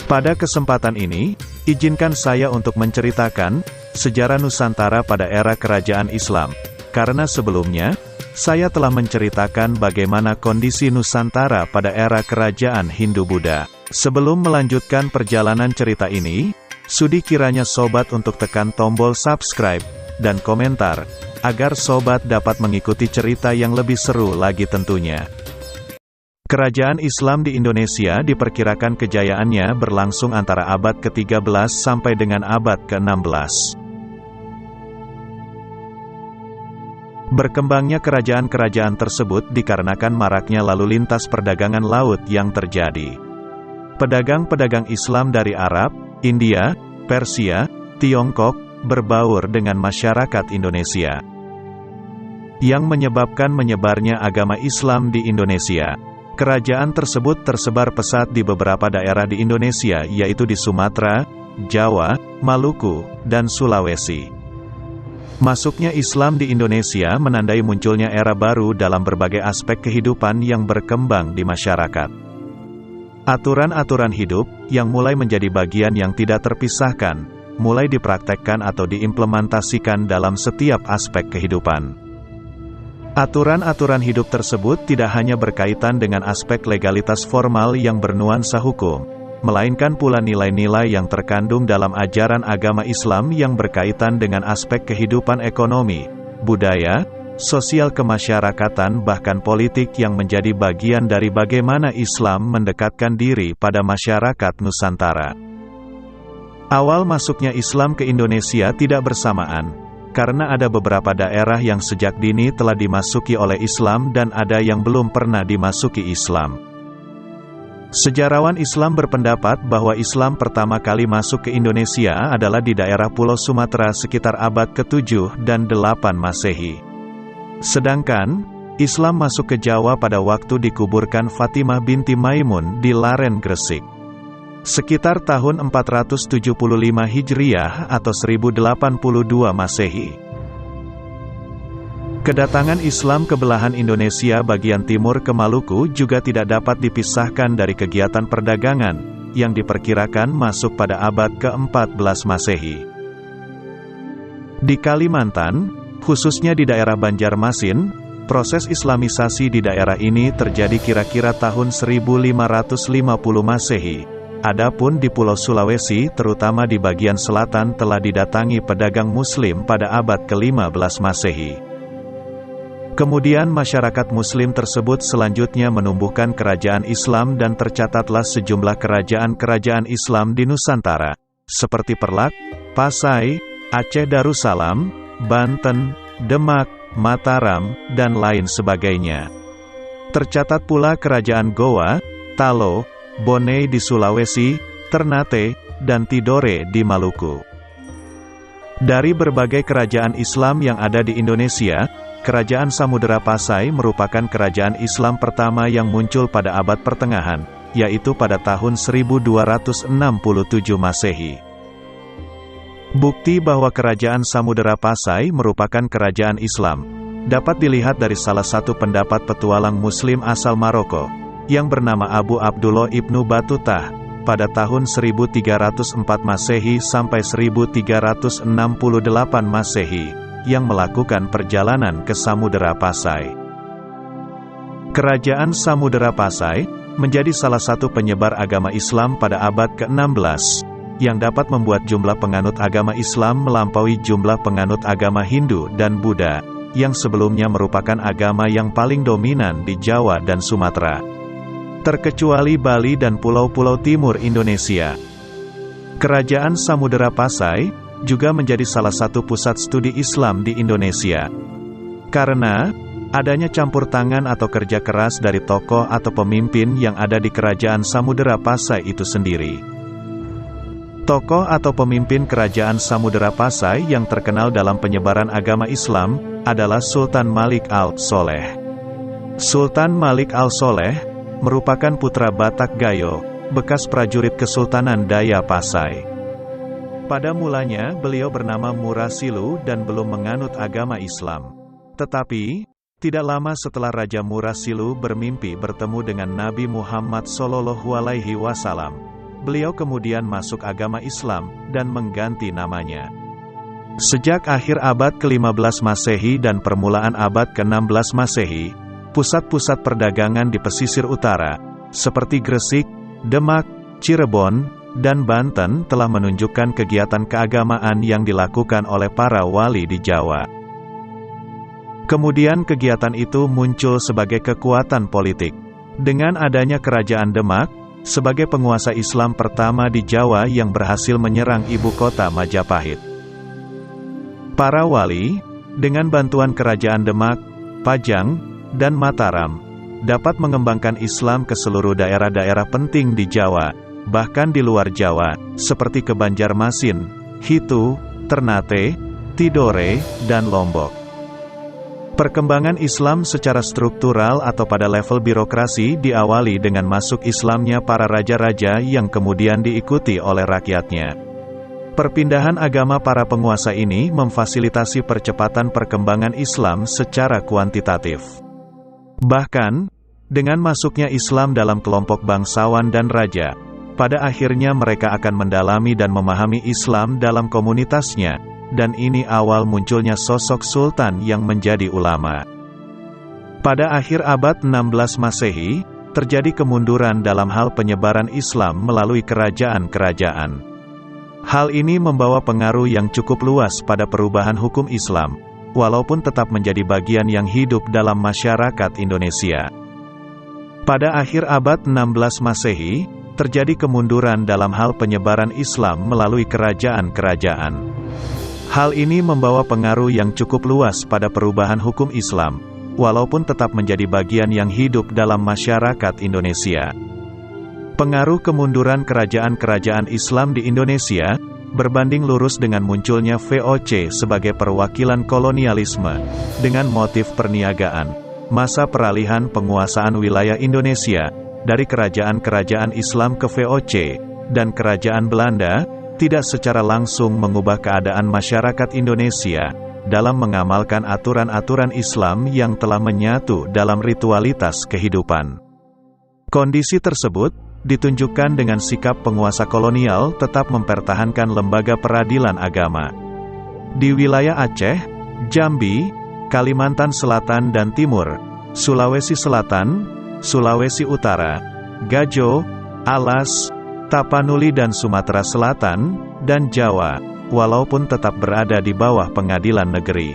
Pada kesempatan ini, izinkan saya untuk menceritakan sejarah Nusantara pada era kerajaan Islam, karena sebelumnya, saya telah menceritakan bagaimana kondisi Nusantara pada era kerajaan Hindu-Buddha. Sebelum melanjutkan perjalanan cerita ini, sudi kiranya sobat untuk tekan tombol subscribe dan komentar, agar sobat dapat mengikuti cerita yang lebih seru lagi tentunya. Kerajaan Islam di Indonesia diperkirakan kejayaannya berlangsung antara abad ke-13 sampai dengan abad ke-16. Berkembangnya kerajaan-kerajaan tersebut dikarenakan maraknya lalu lintas perdagangan laut yang terjadi. Pedagang-pedagang Islam dari Arab, India, Persia, Tiongkok, berbaur dengan masyarakat Indonesia, yang menyebabkan menyebarnya agama Islam di Indonesia. Kerajaan tersebut tersebar pesat di beberapa daerah di Indonesia, yaitu di Sumatera, Jawa, Maluku, dan Sulawesi. Masuknya Islam di Indonesia menandai munculnya era baru dalam berbagai aspek kehidupan yang berkembang di masyarakat. Aturan-aturan hidup, yang mulai menjadi bagian yang tidak terpisahkan, mulai dipraktekkan atau diimplementasikan dalam setiap aspek kehidupan. Aturan-aturan hidup tersebut tidak hanya berkaitan dengan aspek legalitas formal yang bernuansa hukum, melainkan pula nilai-nilai yang terkandung dalam ajaran agama Islam yang berkaitan dengan aspek kehidupan ekonomi, budaya, sosial kemasyarakatan bahkan politik yang menjadi bagian dari bagaimana Islam mendekatkan diri pada masyarakat Nusantara. Awal masuknya Islam ke Indonesia tidak bersamaan, karena ada beberapa daerah yang sejak dini telah dimasuki oleh Islam dan ada yang belum pernah dimasuki Islam. Sejarawan Islam berpendapat bahwa Islam pertama kali masuk ke Indonesia adalah di daerah Pulau Sumatera sekitar abad ke-7 dan 8 Masehi. Sedangkan, Islam masuk ke Jawa pada waktu dikuburkan Fatimah binti Maimun di Laren, Gresik, sekitar tahun 475 Hijriah atau 1082 Masehi. Kedatangan Islam ke belahan Indonesia bagian timur ke Maluku juga tidak dapat dipisahkan dari kegiatan perdagangan, yang diperkirakan masuk pada abad ke-14 Masehi. Di Kalimantan, khususnya di daerah Banjarmasin, proses Islamisasi di daerah ini terjadi kira-kira tahun 1550 Masehi. Adapun di Pulau Sulawesi, terutama di bagian selatan telah didatangi pedagang Muslim pada abad ke-15 Masehi. Kemudian masyarakat Muslim tersebut selanjutnya menumbuhkan kerajaan Islam dan tercatatlah sejumlah kerajaan-kerajaan Islam di Nusantara, seperti Perlak, Pasai, Aceh Darussalam, Banten, Demak, Mataram, dan lain sebagainya. Tercatat pula kerajaan Goa, Talo, Bone di Sulawesi, Ternate, dan Tidore di Maluku. Dari berbagai kerajaan Islam yang ada di Indonesia, Kerajaan Samudera Pasai merupakan kerajaan Islam pertama yang muncul pada abad pertengahan, yaitu pada tahun 1267 Masehi. Bukti bahwa kerajaan Samudera Pasai merupakan kerajaan Islam dapat dilihat dari salah satu pendapat petualang Muslim asal Maroko, yang bernama Abu Abdullah Ibnu Battutah, pada tahun 1304 Masehi sampai 1368 Masehi, yang melakukan perjalanan ke Samudera Pasai. Kerajaan Samudera Pasai menjadi salah satu penyebar agama Islam pada abad ke-16, yang dapat membuat jumlah penganut agama Islam melampaui jumlah penganut agama Hindu dan Buddha, yang sebelumnya merupakan agama yang paling dominan di Jawa dan Sumatera, terkecuali Bali dan pulau-pulau timur Indonesia. Kerajaan Samudera Pasai juga menjadi salah satu pusat studi Islam di Indonesia, karena adanya campur tangan atau kerja keras dari tokoh atau pemimpin yang ada di kerajaan Samudera Pasai itu sendiri. Tokoh atau pemimpin kerajaan Samudera Pasai yang terkenal dalam penyebaran agama Islam adalah Sultan Malik Al-Soleh. Sultan Malik Al-Soleh merupakan putra Batak Gayo, bekas prajurit Kesultanan Daya Pasai. Pada mulanya beliau bernama Murasilu dan belum menganut agama Islam. Tetapi, tidak lama setelah Raja Murasilu bermimpi bertemu dengan Nabi Muhammad SAW, Beliau kemudian masuk agama Islam dan mengganti namanya. Sejak akhir abad ke-15 Masehi dan permulaan abad ke-16 Masehi, pusat-pusat perdagangan di pesisir utara, seperti Gresik, Demak, Cirebon, dan Banten telah menunjukkan kegiatan keagamaan yang dilakukan oleh para wali di Jawa. Kemudian kegiatan itu muncul sebagai kekuatan politik. Dengan adanya Kerajaan Demak, sebagai penguasa Islam pertama di Jawa yang berhasil menyerang ibu kota Majapahit. Para wali, dengan bantuan Kerajaan Demak, Pajang, dan Mataram, dapat mengembangkan Islam ke seluruh daerah-daerah penting di Jawa, bahkan di luar Jawa, seperti ke Banjarmasin, Hitu, Ternate, Tidore, dan Lombok. Perkembangan Islam secara struktural atau pada level birokrasi diawali dengan masuk Islamnya para raja-raja yang kemudian diikuti oleh rakyatnya. Perpindahan agama para penguasa ini memfasilitasi percepatan perkembangan Islam secara kuantitatif. Bahkan, dengan masuknya Islam dalam kelompok bangsawan dan raja, pada akhirnya mereka akan mendalami dan memahami Islam dalam komunitasnya, dan ini awal munculnya sosok sultan yang menjadi ulama. Pada akhir abad 16 Masehi, terjadi kemunduran dalam hal penyebaran Islam melalui kerajaan-kerajaan. Hal ini membawa pengaruh yang cukup luas pada perubahan hukum Islam, walaupun tetap menjadi bagian yang hidup dalam masyarakat Indonesia. Pada akhir abad 16 Masehi, terjadi kemunduran dalam hal penyebaran Islam melalui kerajaan-kerajaan. Hal ini membawa pengaruh yang cukup luas pada perubahan hukum Islam, walaupun tetap menjadi bagian yang hidup dalam masyarakat Indonesia. Pengaruh kemunduran kerajaan-kerajaan Islam di Indonesia, berbanding lurus dengan munculnya VOC sebagai perwakilan kolonialisme, dengan motif perniagaan, masa peralihan penguasaan wilayah Indonesia, dari kerajaan-kerajaan Islam ke VOC, dan kerajaan Belanda, tidak secara langsung mengubah keadaan masyarakat Indonesia, dalam mengamalkan aturan-aturan Islam yang telah menyatu dalam ritualitas kehidupan. Kondisi tersebut ditunjukkan dengan sikap penguasa kolonial tetap mempertahankan lembaga peradilan agama. Di wilayah Aceh, Jambi, Kalimantan Selatan dan Timur, Sulawesi Selatan, Sulawesi Utara, Gajo, Alas, Tapanuli dan Sumatera Selatan, dan Jawa, walaupun tetap berada di bawah pengadilan negeri.